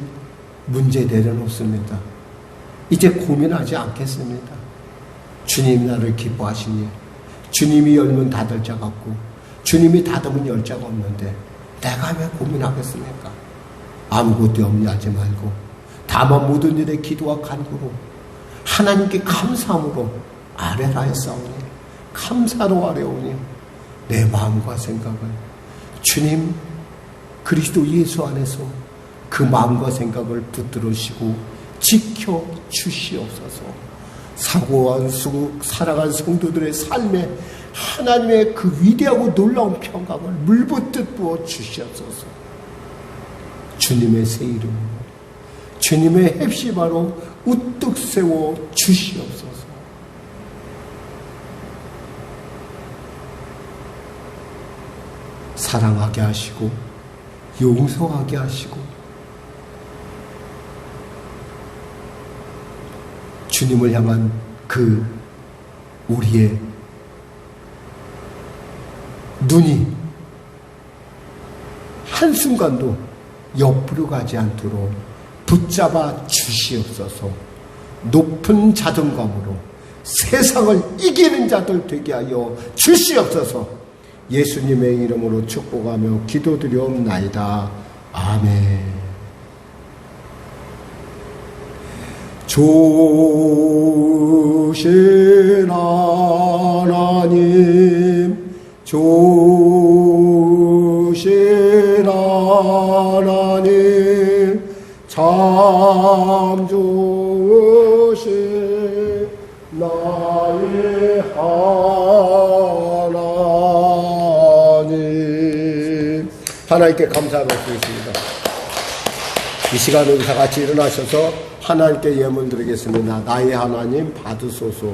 문제 내려놓습니다. 이제 고민하지 않겠습니다. 주님 나를 기뻐하시니 주님이 열면 닫을 자가 없고 주님이 닫으면 열 자가 없는데 내가 왜 고민하겠습니까? 아무것도 없니 하지 말고 다만 모든 일에 기도와 간구로 하나님께 감사함으로 아뢰라 했사오니 감사로 아뢰오니 내 마음과 생각을 주님 그리스도 예수 안에서 그 마음과 생각을 붙들으시고 지켜 주시옵소서. 살아간 성도들의 삶에 하나님의 그 위대하고 놀라운 평강을 물붓듯 부어 주시옵소서. 주님의 새 이름으로 주님의 헵시바로 우뚝 세워 주시옵소서. 사랑하게 하시고 용서하게 하시고 주님을 향한 그 우리의 눈이 한순간도 옆으로 가지 않도록 붙잡아 주시옵소서. 높은 자존감으로 세상을 이기는 자들 되게 하여 주시옵소서. 예수님의 이름으로 축복하며 기도드리옵나이다. 아멘. 좋으신 하나님, 좋으신 하나님, 참 좋으신 나의 하나님. 하나님께 감사하고 있습니다. 이 시간에 우리 다 같이 일어나셔서 하나님께 예물 드리겠습니다. 나의 하나님 받으소서.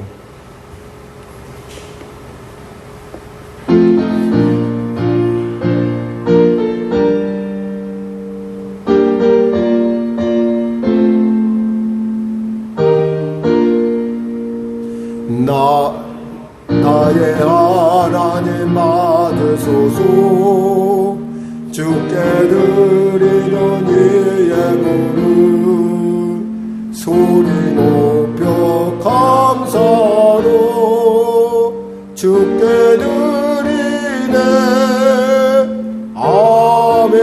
나의 하나님 받으소서. 주께 드리는 이 예물을 소리 높여 감사로 주께 드리네. 아멘.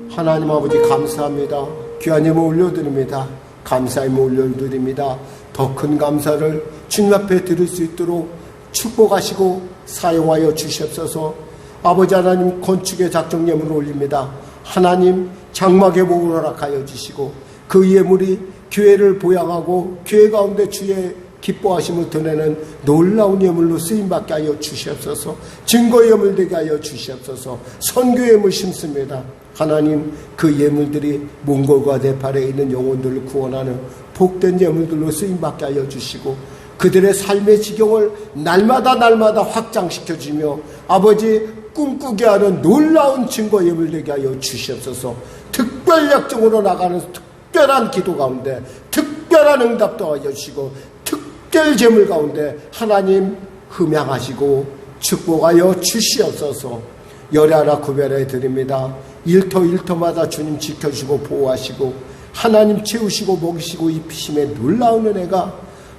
하나님 아버지 감사합니다. 귀한 예물 올려드립니다. 감사의 예물 올려드립니다. 더 큰 감사를 주님 앞에 드릴 수 있도록 축복하시고 사용하여 주시옵소서. 아버지 하나님 건축의 작정 예물을 올립니다. 하나님 장막 회복을 허락하여 주시고 그 예물이 교회를 보양하고 교회 가운데 주의 기뻐하심을 드러내는 놀라운 예물로 쓰임받게 하여 주시옵소서. 증거 예물 되게 하여 주시옵소서. 선교 예물 심습니다. 하나님 그 예물들이 몽골과 네팔에 있는 영혼들을 구원하는 복된 예물들로 쓰임받게 하여 주시고 그들의 삶의 지경을 날마다 확장시켜주며 아버지 꿈꾸게 하는 놀라운 증거예물 되게 하여 주시옵소서. 특별 약정으로 나가는 특별한 기도 가운데 특별한 응답도 하여 주시고 특별 제물 가운데 하나님 흠양하시고 축복하여 주시옵소서. 열하나 구별해 드립니다. 일터마다 주님 지켜주시고 보호하시고 하나님 채우시고 먹이시고 입히심의 놀라운 은혜가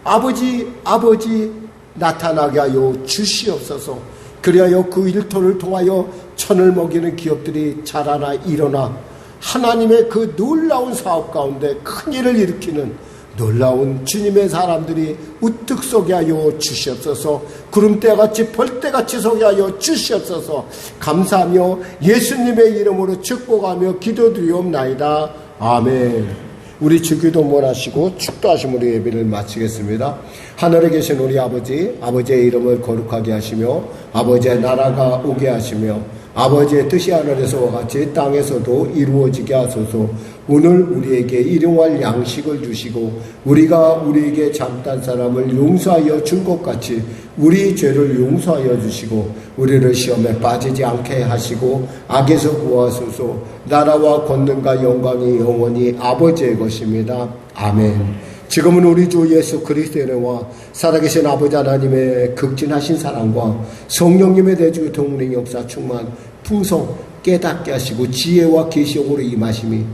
아버지 나타나게 하여 주시옵소서. 그리하여 그 일터를 통하여 천을 먹이는 기업들이 자라나 일어나 하나님의 그 놀라운 사업 가운데 큰 일을 일으키는 놀라운 주님의 사람들이 우뚝 서게 하여 주시옵소서. 구름대같이 벌떼같이 서게 하여 주시옵소서. 감사하며 예수님의 이름으로 축복하며 기도드리옵나이다. 아멘. 우리 주기도 몰아시고 축도하심으로 예배를 마치겠습니다. 하늘에 계신 우리 아버지, 아버지의 이름을 거룩하게 하시며 아버지의 나라가 오게 하시며 아버지의 뜻이 하늘에서와 같이 땅에서도 이루어지게 하소서. 오늘 우리에게 일용할 양식을 주시고 우리가 우리에게 잘못한 사람을 용서하여 준 것 같이 우리 죄를 용서하여 주시고 우리를 시험에 빠지지 않게 하시고 악에서 구하소서. 나라와 권능과 영광이 영원히 아버지의 것입니다. 아멘. 지금은 우리 주 예수 그리스도의 은혜와 살아계신 아버지 하나님의 극진하신 사랑과 성령님의 대주 동행 역사 충만 풍성 깨닫게 하시고 지혜와 계시욕으로 임하심이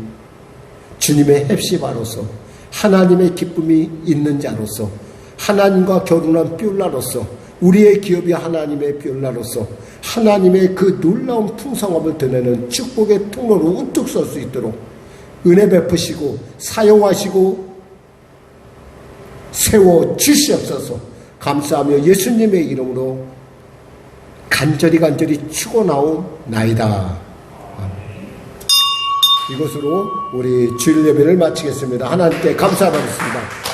주님의 heb시바로서 하나님의 기쁨이 있는 자로서 하나님과 결혼한 뷸라로서 우리의 기업이 하나님의 뷸라로서 하나님의 그 놀라운 풍성함을 드러내는 축복의 통로로 우뚝 설 수 있도록 은혜 베푸시고 사용하시고 세워 주시옵소서. 감사하며 예수님의 이름으로 간절히 축원하옵나이다. 이것으로 우리 주일 예배를 마치겠습니다. 하나님께 감사드리겠습니다.